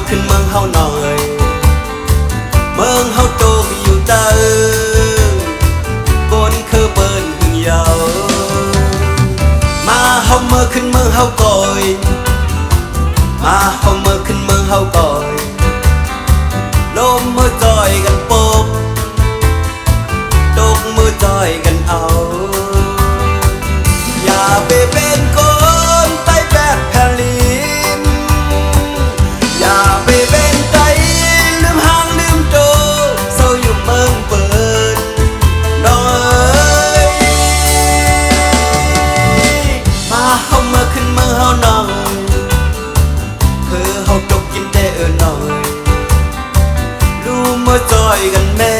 ขึ้นเมืองเฮาหน่อยเมืองเฮาโตกอยู่เตอบนคือเปิ้นหึงยาวมาเฮาเมื่อขึ้นเมืองเฮาก่อยมาเฮาเมื่อขึ้นเมืองเฮาก่อยลมมือจอยกันโปกตกมือจอยกันเอาอย่าไปเป็นคนใต้แบบแผ่นลินอย่าไปเป็นไตลืมหางลืมโตเศร้าอยู่เมืองเปิดน้องเอ้ยมาเฮามาขึ้นเมืองเฮาหน่อยเพื่อเฮาตกกินแต่หน่อยรู้มือจอยกันแม่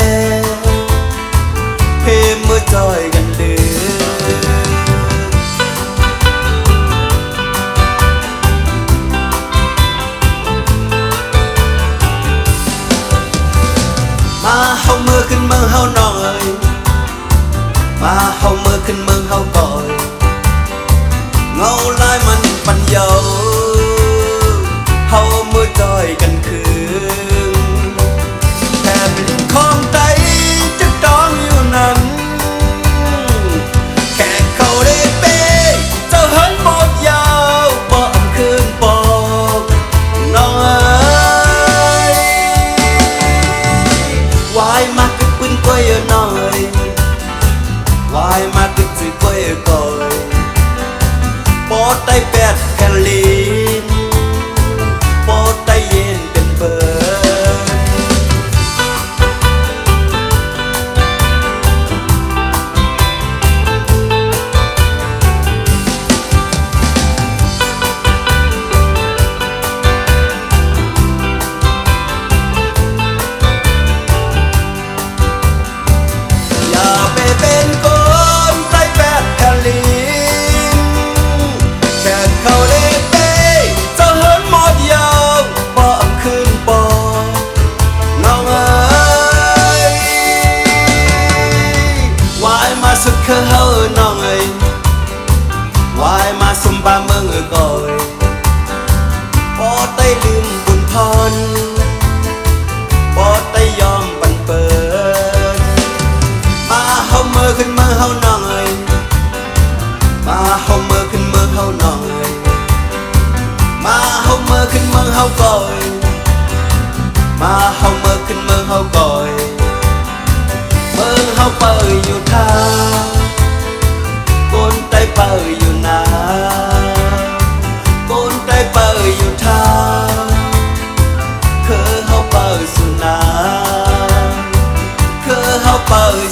เพมือจอยกันเด้อมาเฮาเมื่อขึ้นเมืองเฮาหน่อยมาเฮาเมื่อขึ้นเมืองเฮาก่อยเงาลายมันปัญญาเฮาเมื่อจอยกันคืนแผ่นดินของไตจะต้องอยู่นั้นแค่เขาได้เป้เจ้าเหินหมดยาวบ่อำคืนปอกน้องเอ้ยวายมากึกปืนกล้วยหน่อยวายมากึกจืดกล้วยก่อยปอไตแปดแผ่นลินปอไตเย็นเป็นเบิร์นอย่าไปเป็นคนใต้แปดแผ่นลินแค่เขาได้เป้เจ้าเหินหมดยาวบ่อำคืนปอน้องเอ้ยวายมาสุดคือเฮาน้องเอ้ยวายมาสมบาเมืองก่อยปอไตลืมบุญพรปอไตยอมบันเปิดมาเฮาเมื่อขึ้นเมืองเฮาน้องเอ้ยมาเฮาเมื่อขึ้นเมืองเฮาน้องเอ้ยมาเฮาเมื่อขึ้นเมืองเฮาก่อยมาเฮาเมื่อขึ้นเมืองเฮาก่อยเมืองเฮาเปิดอยู่ทางคนใต้เปิดอยู่นาคนใต้เปิดอยู่ทางคือเฮาเปิดสุนาคือเฮาเปิด